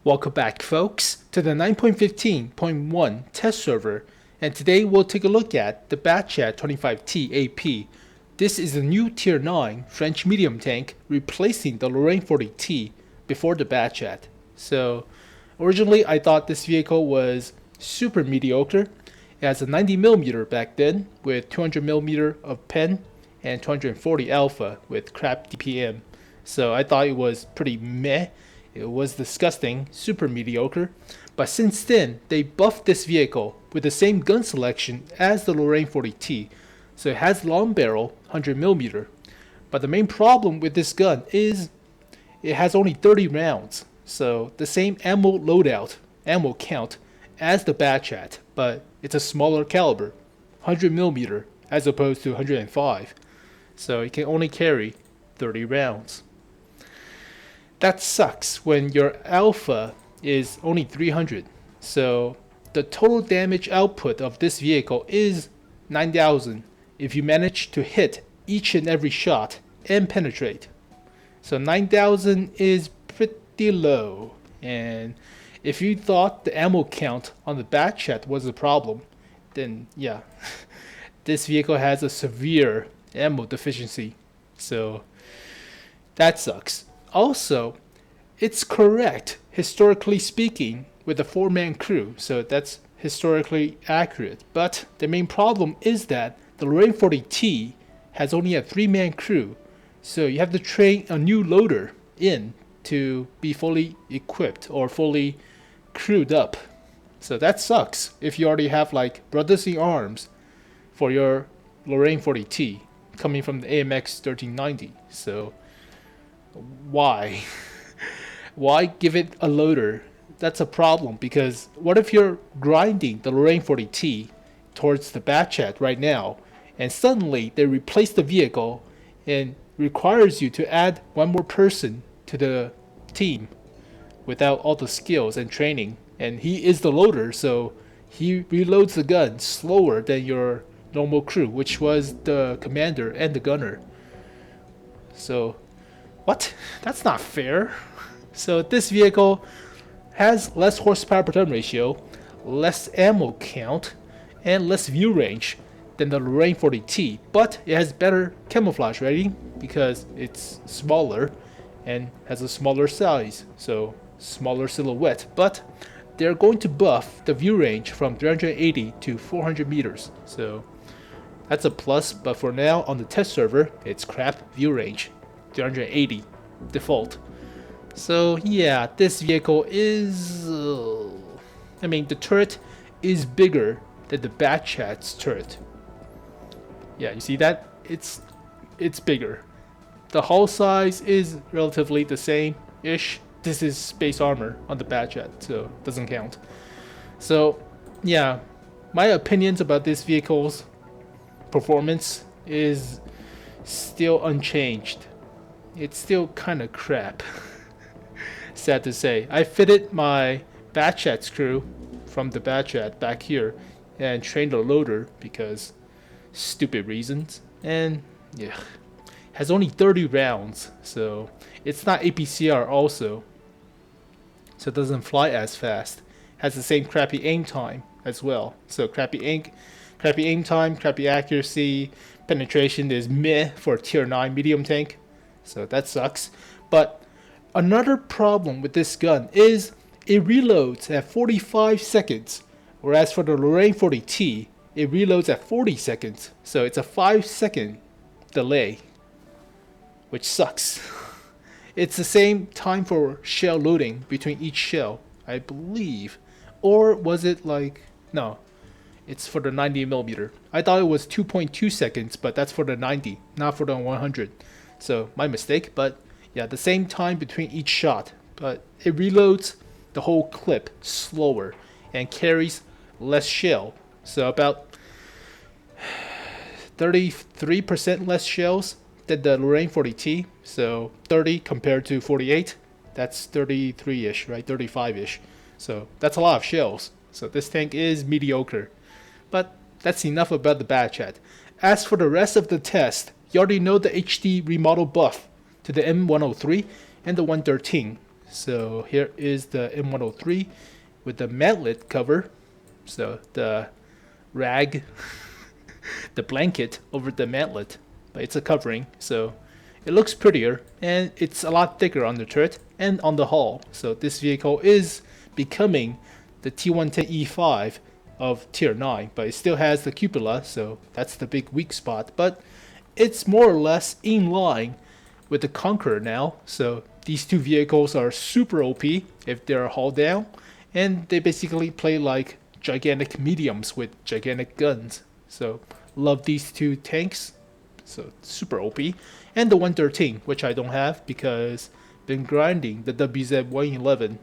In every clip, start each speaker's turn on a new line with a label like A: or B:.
A: Welcome back, folks, to the 9.15.1 test server, and today we'll take a look at the Batchat 25T AP. This is the new Tier 9 French medium tank replacing the Lorraine 40T before the Batchat. So, originally I thought this vehicle was super mediocre. It has a 90mm back then with 200mm of pen and 240 alpha with crap DPM. So I thought it was pretty meh. It was disgusting, super mediocre, but since then they buffed this vehicle with the same gun selection as the Lorraine 40T, so it has long barrel 100mm. But the main problem with this gun is it has only 30 rounds, so the same ammo loadout, ammo count as the Batchat, but it's a smaller caliber, 100mm as opposed to 105, so it can only carry 30 rounds. That sucks when your alpha is only 300. So the total damage output of this vehicle is 9,000 if you manage to hit each and every shot and penetrate. So 9,000 is pretty low. And if you thought the ammo count on the Batchat was a problem, then yeah, this vehicle has a severe ammo deficiency. So that sucks. Also, it's correct, historically speaking, with a 4-man crew, so that's historically accurate. But the main problem is that the Lorraine 40T has only a 3-man crew, so you have to train a new loader in to be fully equipped or fully crewed up. So that sucks if you already have like brothers in arms for your Lorraine 40T coming from the AMX 1390. So why? Why give it a loader? That's a problem, because what if you're grinding the Lorraine 40T towards the Batchat right now, and suddenly they replace the vehicle and requires you to add one more person to the team without all the skills and training, and he is the loader, so he reloads the gun slower than your normal crew, which was the commander and the gunner. So what? That's not fair. So this vehicle has less horsepower per ton ratio, less ammo count, and less view range than the Lorraine 40T, but it has better camouflage rating because it's smaller and has a smaller size, so smaller silhouette. But they're going to buff the view range from 380 to 400 meters, so that's a plus. But for now on the test server, it's crap view range, 380 default. So yeah, this vehicle is the turret is bigger than the Batchat's turret. Yeah, you see that? It's bigger. The hull size is relatively the same ish. This is space armor on the Batchat, so it doesn't count. So yeah, my opinions about this vehicle's performance is still unchanged. It's still kind of crap. Sad to say. I fitted my Batchat's crew from the Batchat back here and trained a loader because stupid reasons. And yeah, has only 30 rounds, so it's not APCR also. So it doesn't fly as fast. Has the same crappy aim time as well. So crappy aim time, crappy accuracy, penetration is meh for a tier 9 medium tank. So that sucks. But another problem with this gun is it reloads at 45 seconds, whereas for the Lorraine 40T, it reloads at 40 seconds. So it's a 5-second delay, which sucks. It's the same time for shell loading between each shell, I believe. Or was it like, no, it's for the 90mm. I thought it was 2.2 seconds, but that's for the 90, not for the 100. So my mistake, but yeah, the same time between each shot, but it reloads the whole clip slower and carries less shell. So about 33% less shells than the Lorraine 40T. So 30 compared to 48, that's 33-ish, right? 35-ish. So that's a lot of shells. So this tank is mediocre. But that's enough about the Batchat. As for the rest of the test, you already know the HD remodel buff to the M103 and the 113. So here is the M103 with the mantlet cover. So the rag, the blanket over the mantlet, but it's a covering, so it looks prettier, and it's a lot thicker on the turret and on the hull. So this vehicle is becoming the T110E5 of tier 9, but it still has the cupola, so that's the big weak spot, but it's more or less in line with the Conqueror now. So these two vehicles are super OP if they're hull down, and they basically play like gigantic mediums with gigantic guns. So love these two tanks, so super OP. And the 113, which I don't have because been grinding the WZ111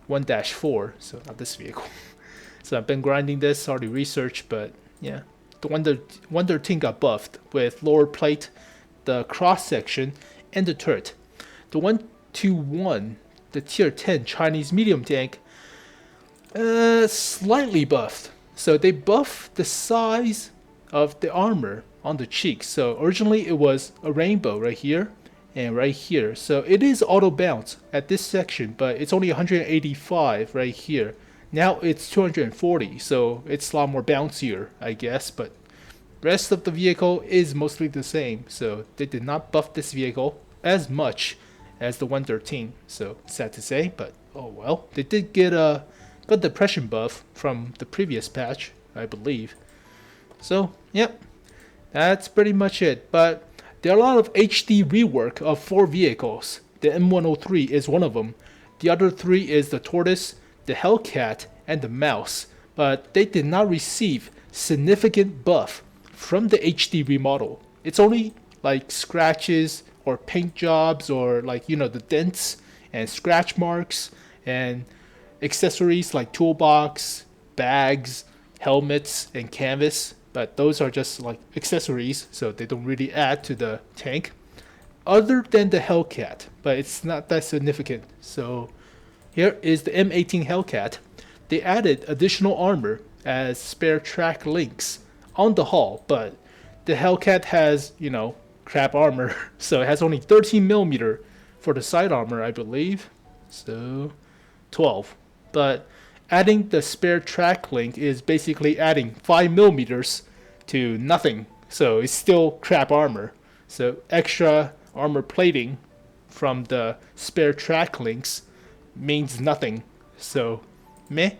A: 1-4, so not this vehicle. So I've been grinding this, already researched, but yeah. The 113 got buffed with lower plate, the cross section, and the turret. The 121, the tier 10 Chinese medium tank, slightly buffed. So they buffed the size of the armor on the cheeks. So originally it was a rainbow right here and right here. So it is auto bounce at this section, but it's only 185 right here. Now it's 240, so it's a lot more bouncier, I guess, but rest of the vehicle is mostly the same. So they did not buff this vehicle as much as the 113. So sad to say, but oh well. They did get a depression buff from the previous patch, I believe. So yep, that's pretty much it. But there are a lot of HD rework of 4 vehicles. The M103 is one of them. The other 3 is the Tortoise, the Hellcat, and the Mouse. But they did not receive significant buff from the HD remodel. It's only like scratches or paint jobs or like, you know, the dents and scratch marks and accessories like toolbox, bags, helmets, and canvas. But those are just like accessories, so they don't really add to the tank. Other than the Hellcat, but it's not that significant. So here is the M18 Hellcat. They added additional armor as spare track links on the hull, but the Hellcat has, you know, crap armor, so it has only 13mm for the side armor, I believe. So 12. But adding the spare track link is basically adding 5mm to nothing, so it's still crap armor. So extra armor plating from the spare track links means nothing, so meh.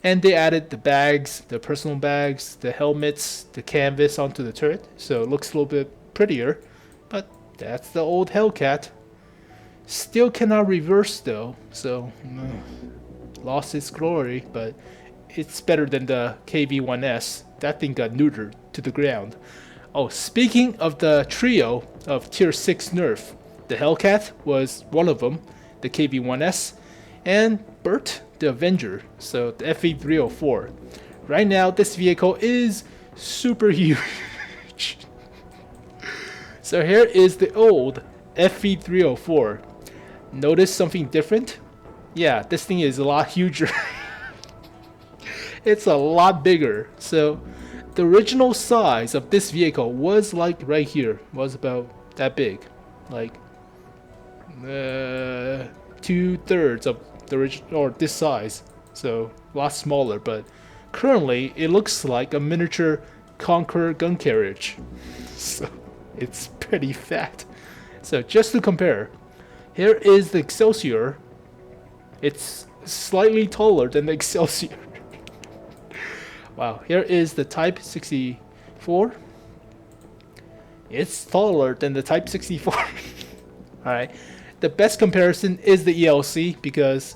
A: And they added the bags, the personal bags, the helmets, the canvas onto the turret, so it looks a little bit prettier. But that's the old Hellcat. Still cannot reverse though, so lost its glory, but it's better than the KV-1S. That thing got neutered to the ground. Oh, speaking of the trio of tier 6 nerf, the Hellcat was one of them, the KV-1S, and Bert the Avenger, so the FE304. Right now, this vehicle is super huge. So here is the old FE304. Notice something different? Yeah, this thing is a lot huger. It's a lot bigger. So the original size of this vehicle was like right here, was about that big, like 2/3 of the original, or this size, so a lot smaller. But currently it looks like a miniature Conqueror gun carriage, so it's pretty fat. So just to compare, here is the Excelsior. It's slightly taller than the Excelsior. Wow, here is the Type 64. It's taller than the Type 64. Alright, the best comparison is the ELC because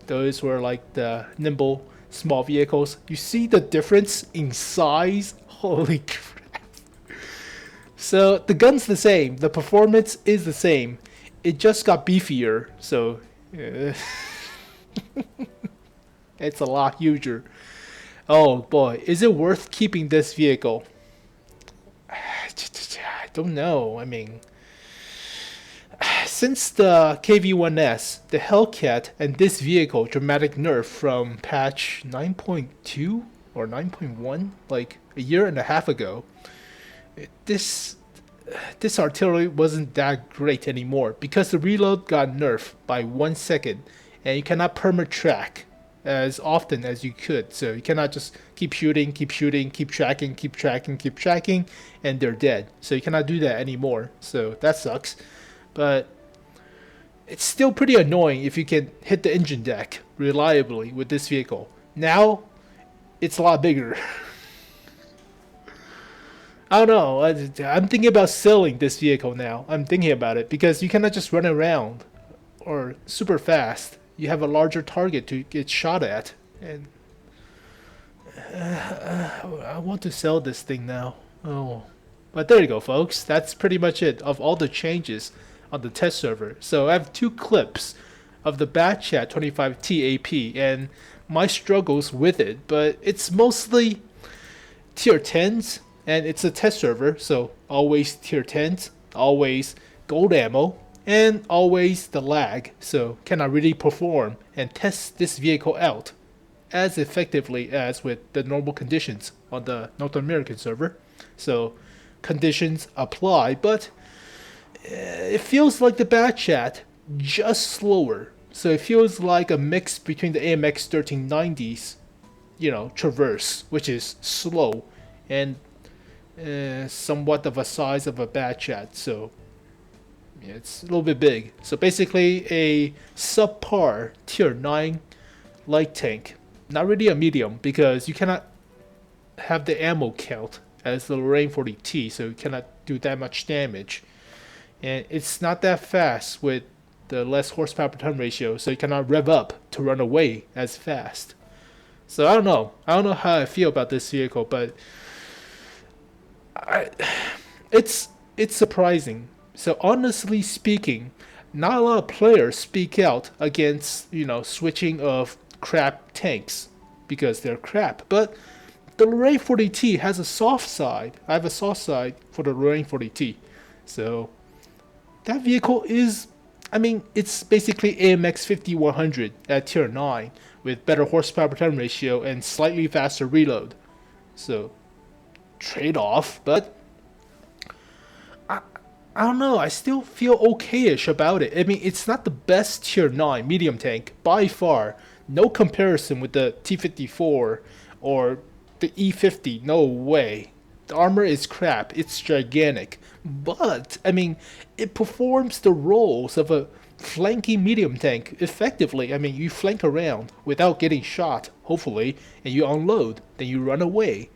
A: those were like the nimble small vehicles. You see the difference in size? Holy crap. So the gun's the same, the performance is the same. It just got beefier, so it's a lot huger. Oh boy, is it worth keeping this vehicle? I don't know. I mean, since the KV-1S, the Hellcat, and this vehicle dramatic nerf from patch 9.2 or 9.1, like a year and a half ago, this this artillery wasn't that great anymore because the reload got nerfed by 1 second, and you cannot perma track as often as you could. So you cannot just keep shooting, keep shooting, keep tracking, keep tracking, keep tracking, and they're dead. So you cannot do that anymore. So that sucks. But it's still pretty annoying if you can hit the engine deck reliably with this vehicle. Now, it's a lot bigger. I don't know. I'm thinking about selling this vehicle now. I'm thinking about it because you cannot just run around or super fast. You have a larger target to get shot at. And I want to sell this thing now. Oh. But there you go, folks. That's pretty much it of all the changes on the test server. So I have 2 clips of the Batchat 25T AP and my struggles with it. But it's mostly tier 10s. And it's a test server, so always tier 10s, always gold ammo, and always the lag, so cannot really perform and test this vehicle out as effectively as with the normal conditions on the North American server. So conditions apply, but it feels like the Batchat, just slower. So it feels like a mix between the AMX 1390's, Traverse, which is slow, and somewhat of a size of a Batchat, so yeah, it's a little bit big. So basically a subpar tier 9 light tank. Not really a medium because you cannot have the ammo count as the Lorraine 40T, so you cannot do that much damage. And it's not that fast with the less horsepower per ton ratio, so you cannot rev up to run away as fast. So I don't know how I feel about this vehicle, but it's surprising. So honestly speaking, not a lot of players speak out against switching of crap tanks because they're crap. But the Lorraine 40T has a soft side. I have a soft side for the Lorraine 40T. So that vehicle is, it's basically AMX 5100 at tier 9 with better horsepower per ton ratio and slightly faster reload. So trade-off, but I don't know. I still feel okay-ish about it. It's not the best tier 9 medium tank by far. No comparison with the T54 or the E50. No way. The armor is crap. It's gigantic. But, it performs the roles of a flanking medium tank effectively. You flank around without getting shot, hopefully, and you unload. Then you run away.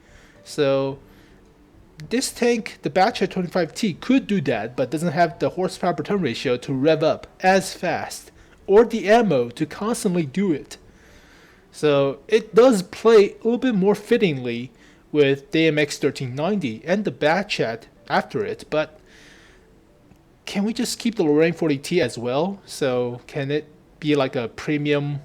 A: So this tank, the Batchat 25T, could do that, but doesn't have the horsepower per ton ratio to rev up as fast, or the ammo to constantly do it. So it does play a little bit more fittingly with the AMX 1390 and the Batchat after it, but can we just keep the Lorraine 40T as well? So can it be like a premium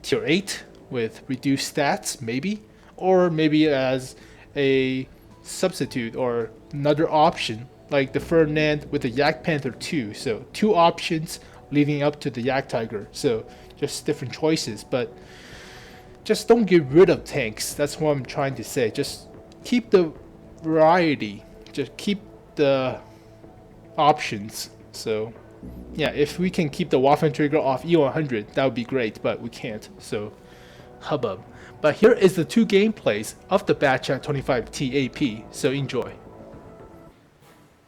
A: tier 8 with reduced stats, maybe? Or maybe as a substitute or another option like the Ferdinand with the Yak Panther 2. So 2 options leading up to the Yak Tiger. So just different choices, but just don't get rid of tanks. That's what I'm trying to say. Just keep the variety. Just keep the options. So yeah, if we can keep the Waffentrigger off E100, that would be great, but we can't. So hubbub. But here is the 2 gameplays of the Batchat 25T AP, so enjoy.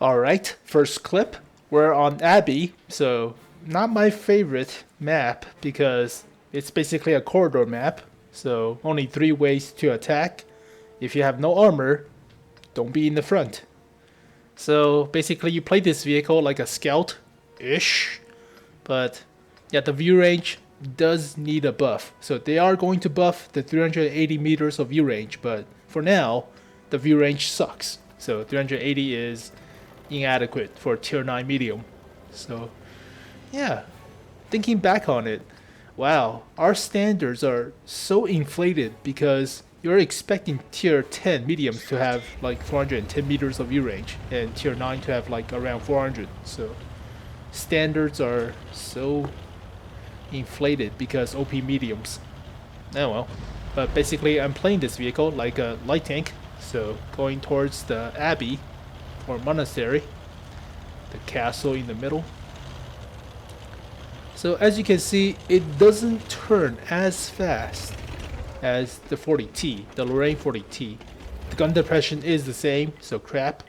A: Alright, first clip, we're on Abbey, so not my favorite map because it's basically a corridor map, so only 3 ways to attack. If you have no armor, don't be in the front. So basically you play this vehicle like a scout-ish, but yeah, the view range does need a buff. So they are going to buff the 380 meters of view range, but for now, the view range sucks. So 380 is inadequate for tier 9 medium. So yeah, thinking back on it, wow, our standards are so inflated because you're expecting tier 10 mediums to have like 410 meters of view range and tier 9 to have like around 400. So standards are so inflated because OP mediums. Oh well. But basically I'm playing this vehicle like a light tank, so going towards the Abbey or monastery. castle in the middle. So as you can see, it doesn't turn as fast as the 40T, the Lorraine 40T. The gun depression is the same, so crap.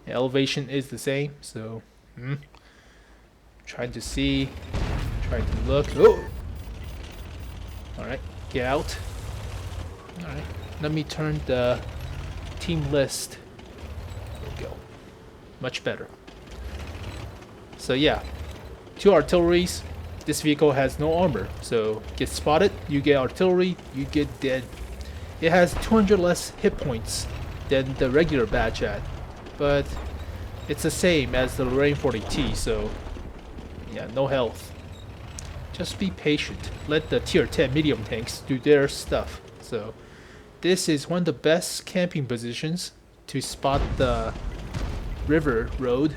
A: And elevation is the same, so trying to see, trying to look. Oh! Alright, get out. Alright, let me turn the team list. There we go. Much better. So yeah, 2 artilleries. This vehicle has no armor, so get spotted, you get artillery, you get dead. It has 200 less hit points than the regular Batchat, but it's the same as the Lorraine 40T, so yeah, no health. Just be patient. Let the tier 10 medium tanks do their stuff. So this is one of the best camping positions to spot the river road.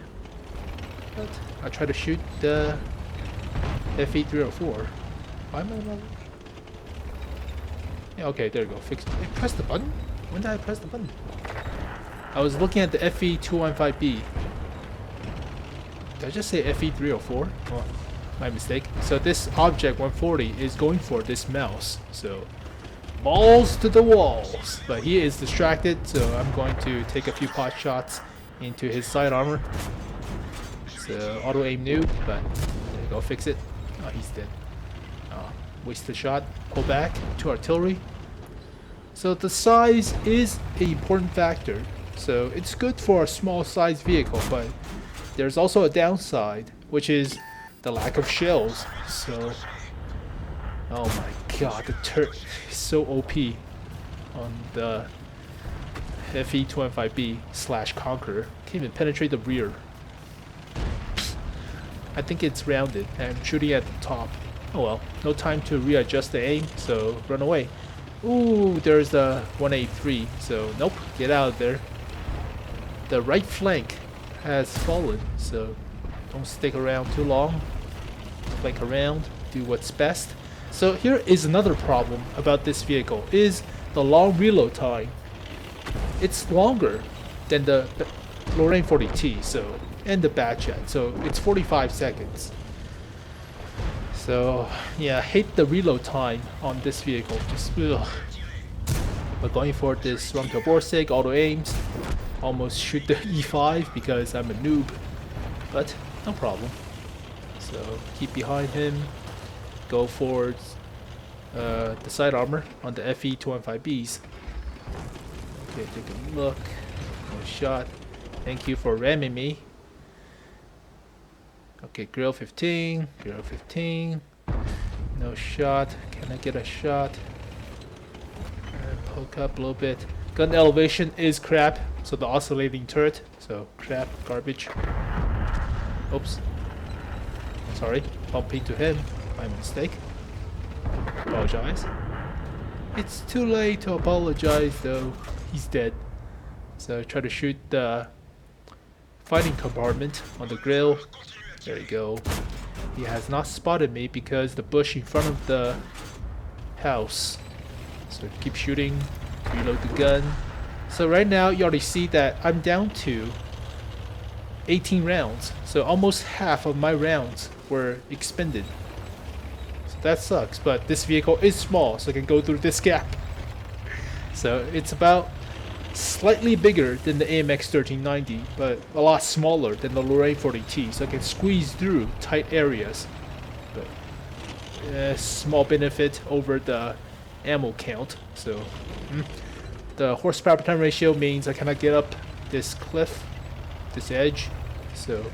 A: But I try to shoot the FE304. Why am I not? Yeah, okay, there you go. Fix it. Hey, press the button? When did I press the button? I was looking at the FE215B. Did I just say FE304? Oh, my mistake. So this object 140 is going for this mouse. So balls to the walls. But he is distracted, so I'm going to take a few pot shots into his side armor. So auto aim noob, but there you go, fix it. Oh, he's dead. Oh, waste the shot. Pull back to artillery. So the size is an important factor. So it's good for a small size vehicle, but there's also a downside, which is the lack of shells. So, oh my god, the turret is so OP on the FE215B / Conqueror. Can't even penetrate the rear. I think it's rounded and I'm shooting at the top. Oh well, no time to readjust the aim, so run away. Ooh, there's the 183, so nope, get out of there. The right flank has fallen, so don't stick around too long. Flank around, do what's best. So here is another problem about this vehicle, is the long reload time. It's longer than the Lorraine 40T, so and the Batchat, so it's 45 seconds. So yeah, I hate the reload time on this vehicle, just ugh. But going for this run to Borsig, auto aims, almost shoot the E5 because I'm a noob, but no problem. So keep behind him, go for the side armor on the FE215Bs. Okay, take a look, no shot. Thank you for ramming me. Okay, grill 15, no shot. Can I get a shot? Poke up a little bit. Gun elevation is crap, so the oscillating turret, so crap, garbage. Oops. Sorry, bump into him, my mistake. Apologize. It's too late to apologize though, he's dead. So try to shoot the fighting compartment on the grill. There you go. He has not spotted me because the bush in front of the house. So keep shooting, reload the gun. So right now you already see that I'm down to 18 rounds. So almost half of my rounds were expended. So that sucks, but this vehicle is small, so I can go through this gap. So it's about slightly bigger than the AMX 1390, but a lot smaller than the Lorraine 40T, so I can squeeze through tight areas. But small benefit over the ammo count. So the horsepower per ton ratio means I cannot get up this cliff, this edge. So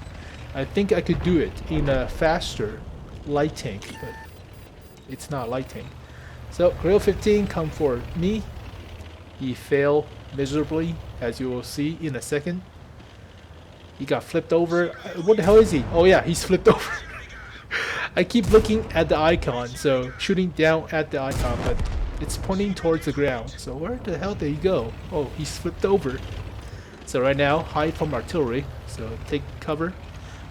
A: I think I could do it in a faster light tank, but it's not light tank. So grill 15 come for me. He failed miserably, as you will see in a second. He got flipped over. What the hell is he? Oh yeah, he's flipped over. I keep looking at the icon, so shooting down at the icon, but it's pointing towards the ground. So where the hell did he go? Oh, he's flipped over. So right now, hide from artillery, so take cover.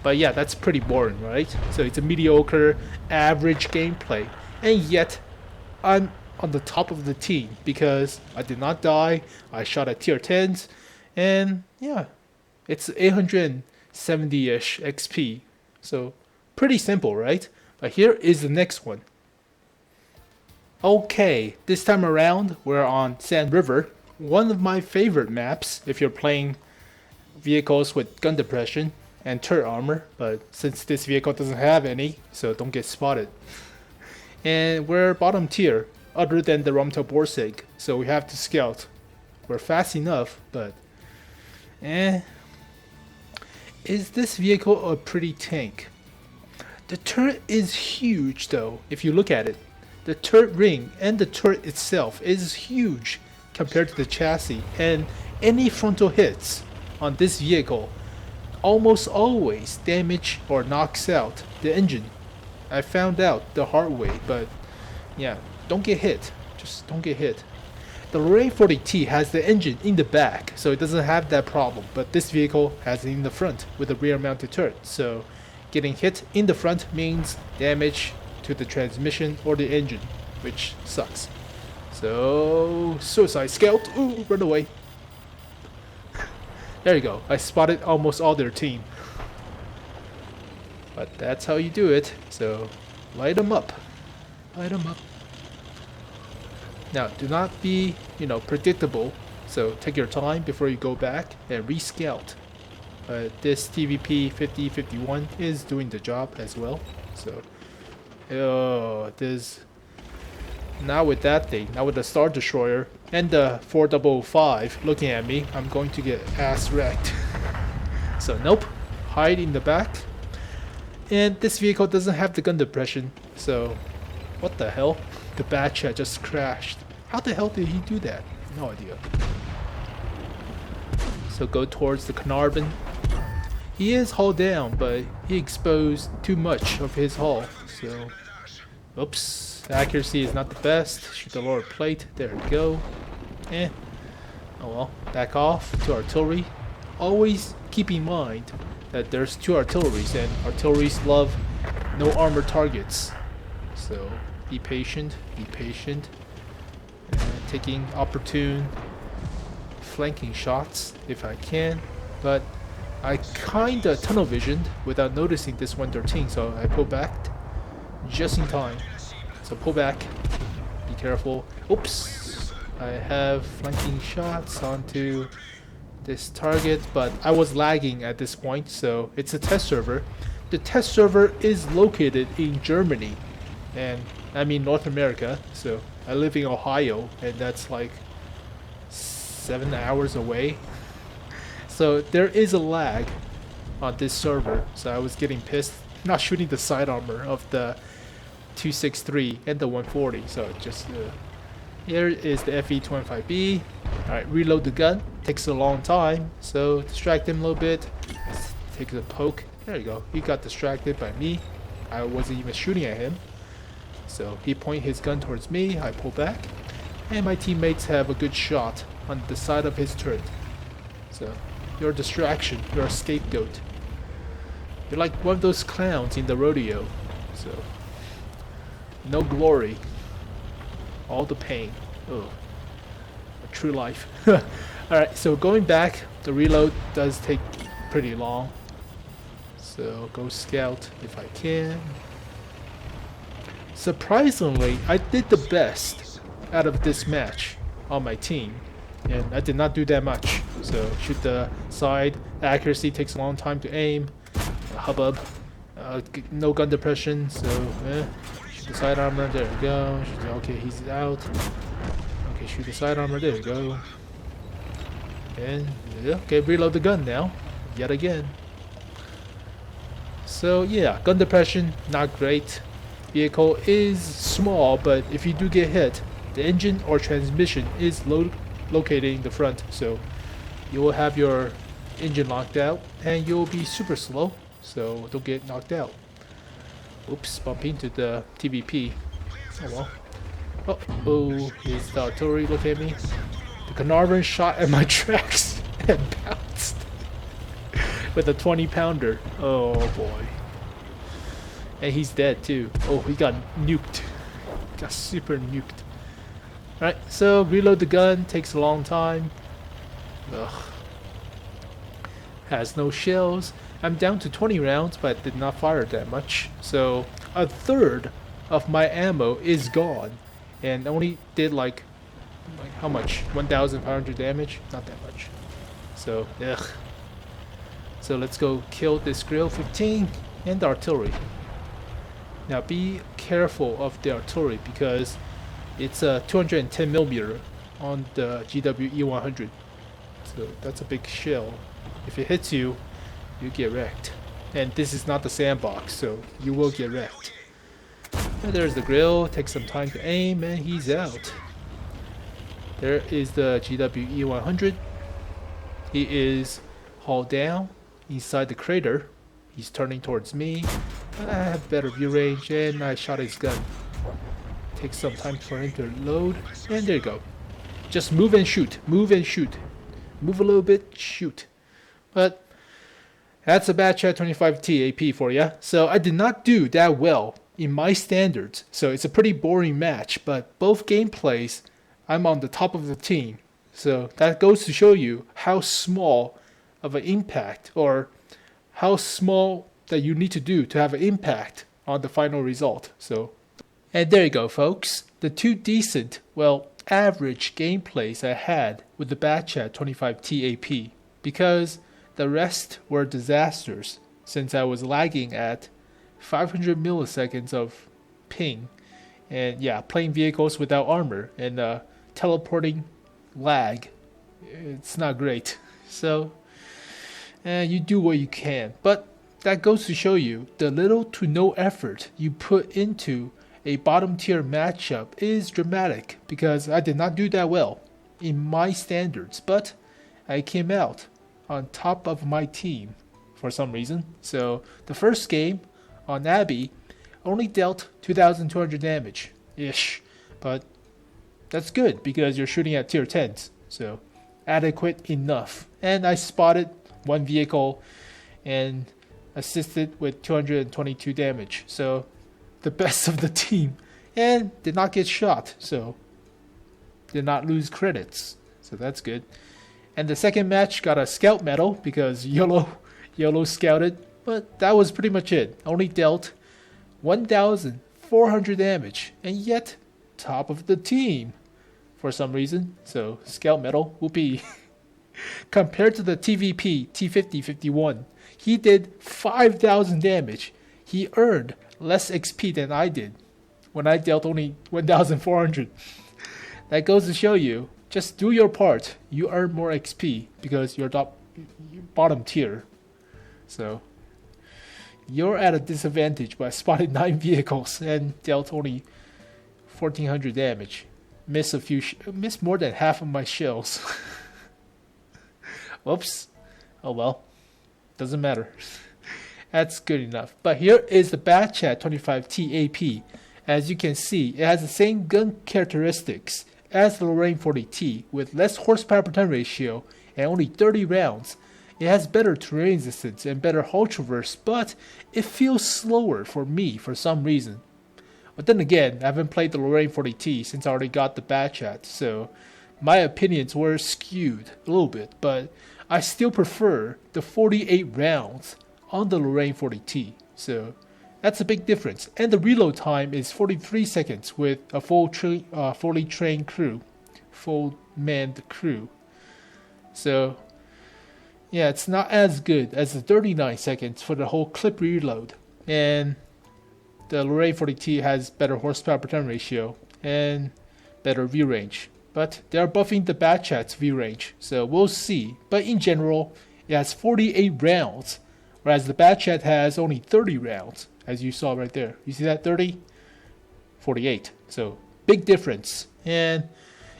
A: But yeah, that's pretty boring, right? So it's a mediocre, average gameplay. And yet, I'm on the top of the team because I did not die. I shot at tier 10s, and yeah, it's 800 70-ish XP. So pretty simple, right? But here is the next one. Okay, this time around we're on Sand River, one of my favorite maps if you're playing vehicles with gun depression and turret armor, but since this vehicle doesn't have any, so don't get spotted. And we're bottom tier, other than the Romto Borsig, so we have to scout. We're fast enough, but is this vehicle a pretty tank? The turret is huge though, if you look at it. The turret ring and the turret itself is huge compared to the chassis, and any frontal hits on this vehicle almost always damage or knocks out the engine. I found out the hard way, but yeah, don't get hit. Just don't get hit. The Lorraine 40T has the engine in the back, so it doesn't have that problem, but this vehicle has it in the front with a rear mounted turret, so getting hit in the front means damage to the transmission or the engine, which sucks. So, suicide scout, ooh, run away. There you go, I spotted almost all their team. But that's how you do it, so light them up. Light them up. Now, do not be, predictable, so take your time before you go back and re-scout. This TVP 5051 is doing the job as well, so this now with that thing, now with the Star Destroyer and the 4005 looking at me, I'm going to get ass wrecked. So nope, hide in the back. And this vehicle doesn't have the gun depression, so what the hell? The Batchat just crashed. How the hell did he do that? No idea. So go towards the Carnarvon. He is hull down, but he exposed too much of his hull, so oops, the accuracy is not the best. Shoot the lower plate, there we go. Oh well, back off to artillery. Always keep in mind that there's two artilleries, and artilleries love no armor targets. So be patient, taking opportune flanking shots if I can, but I kinda tunnel visioned without noticing this 113, so I pull back just in time. So pull back, be careful. Oops, I have flanking shots onto this target, but I was lagging at this point, so it's a test server. The test server is located in Germany, and I mean North America, so I live in Ohio, and that's like 7 hours away. So there is a lag on this server, so I was getting pissed not shooting the side armor of the 263 and the 140, so just here is the FE25B. Alright, reload the gun, takes a long time, so distract him a little bit. Let's take a poke, there you go, he got distracted by me. I wasn't even shooting at him, so he pointed his gun towards me, I pull back, and my teammates have a good shot on the side of his turret. So you're a distraction, you're a scapegoat. You're like one of those clowns in the rodeo, so no glory, all the pain. Oh, a true life. Alright, so going back, the reload does take pretty long, so go scout if I can. Surprisingly, I did the best out of this match on my team, and I did not do that much. So shoot the side, accuracy takes a long time to aim, hubbub, no gun depression, so shoot the side armor, there we go. Okay, he's out. Okay, shoot the side armor, there we go. And okay, reload the gun now, yet again. So yeah, gun depression, not great. Vehicle is small, but if you do get hit, the engine or transmission is located in the front, so you will have your engine locked out and you'll be super slow, so don't get knocked out. Oops, bump into the TVP. Oh well. Oh, here's the artillery, look at me. The Carnarvon shot at my tracks and bounced with a 20-pounder. Oh boy. And he's dead too. Oh, he got nuked. Got super nuked. Alright, so reload the gun, takes a long time. Ugh. Has no shells. I'm down to 20 rounds, but did not fire that much. So a third of my ammo is gone, and only did like how much? 1,500 damage? Not that much. So ugh. So let's go kill this grill 15 and the artillery. Now be careful of the artillery because it's a 210mm on the GW E100. So that's a big shell. If it hits you, you get wrecked. And this is not the sandbox, so you will get wrecked. And there's the grill. Takes some time to aim, and he's out. There is the GW E100. He is hauled down inside the crater. He's turning towards me. I have better view range, and I shot his gun. Takes some time for him to load, and there you go. Just move and shoot. Move and shoot. Move a little bit, shoot. But that's a Batchat 25T AP for you. So I did not do that well in my standards. So it's a pretty boring match. But both gameplays, I'm on the top of the team. So that goes to show you how small of an impact, or how small that you need to do to have an impact on the final result. So, and there you go, folks. The two decent, well, average gameplays I had with the Batchat 25T AP, because the rest were disasters since I was lagging at 500 milliseconds of ping, and yeah, playing vehicles without armor and teleporting lag. It's not great. So you do what you can, but that goes to show you the little to no effort you put into a bottom tier matchup is dramatic, because I did not do that well in my standards, but I came out on top of my team for some reason. So the first game on Abbey only dealt 2,200 damage ish, but that's good because you're shooting at tier 10s, so adequate enough. And I spotted one vehicle and assisted with 222 damage, so the best of the team, and did not get shot, so did not lose credits, so that's good. And the second match got a scout medal because YOLO scouted, but that was pretty much it. Only dealt 1,400 damage, and yet top of the team for some reason. So scout medal will be compared to the TVP T5051. He did 5,000 damage. He earned less XP than I did when I dealt only 1,400. That goes to show you, just do your part. You earn more XP because you're bottom tier. So you're at a disadvantage by spotting 9 vehicles and dealt only 1,400 damage. Missed more than half of my shells. Whoops. Oh well. Doesn't matter. That's good enough. But here is the Batchat 25T AP. As you can see, it has the same gun characteristics as the Lorraine 40T with less horsepower per ton ratio and only 30 rounds. It has better terrain resistance and better hull traverse, but it feels slower for me for some reason. But then again, I haven't played the Lorraine 40T since I already got the Batchat, so my opinions were skewed a little bit, but I still prefer the 48 rounds on the Lorraine 40T, so that's a big difference. And the reload time is 43 seconds with a fully trained crew, full manned crew. So yeah, it's not as good as the 39 seconds for the whole clip reload. And the Lorraine 40T has better horsepower per ton ratio and better view range. But they are buffing the Batchat's view range, so we'll see. But in general, it has 48 rounds, whereas the Batchat has only 30 rounds, as you saw right there. You see that 30? 48. So big difference. And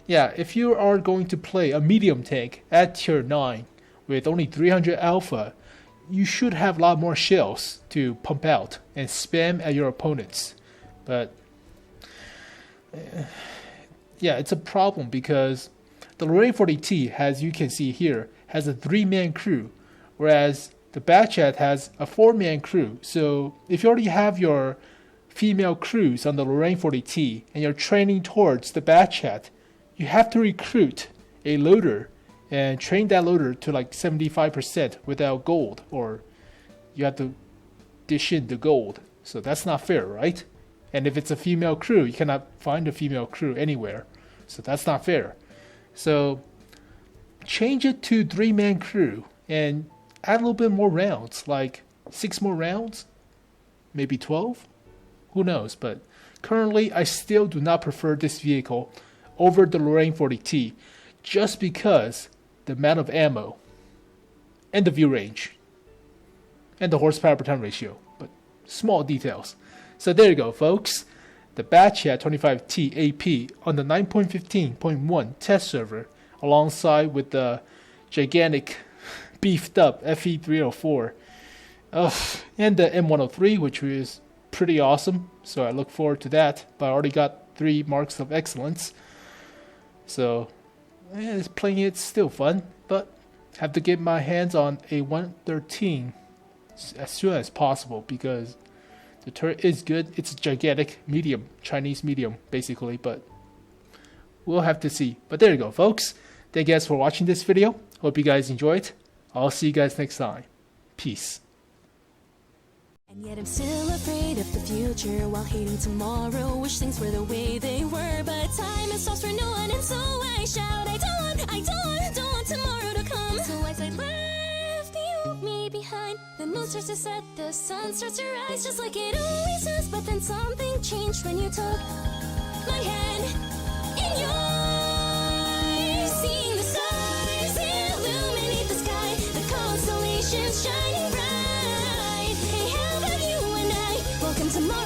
A: yeah, if you are going to play a medium tank at tier 9 with only 300 alpha, you should have a lot more shells to pump out and spam at your opponents. But yeah, it's a problem because the Lorraine 40T, as you can see here, has a 3-man crew, whereas the Batchat has a 4-man crew. So if you already have your female crews on the Lorraine 40T and you're training towards the Batchat, you have to recruit a loader and train that loader to like 75% without gold or you have to dish in the gold. So that's not fair, right? And if it's a female crew, you cannot find a female crew anywhere. So that's not fair. So change it to 3-man crew and add a little bit more rounds, like 6 more rounds, maybe 12. Who knows? But currently, I still do not prefer this vehicle over the Lorraine 40T, just because the amount of ammo and the view range and the horsepower per ton ratio. But small details. So there you go, folks. The Batchat 25T AP on the 9.15.1 test server, alongside with the gigantic beefed up FE304 and the M103, which is pretty awesome. So I look forward to that. But I already got 3 marks of excellence. So playing it's still fun, but have to get my hands on a 113 as soon as possible, because the turret is good. It's a gigantic medium, Chinese medium basically, but we'll have to see. But there you go, folks. Thank you guys for watching this video. Hope you guys enjoyed. I'll see you guys next time. Peace.
B: And yet I'm still afraid of the future, while hating tomorrow. Wish things were the way they were, but time is stops for no one, and so I shout, I don't want tomorrow to come. So I say, left you me behind. The moon starts to set, the sun starts to rise, just like it always does. But then something changed when you took my hand in yours. Seeing the stars illuminate the sky, the constellations shining bright. Hey, how about you and I? Welcome to my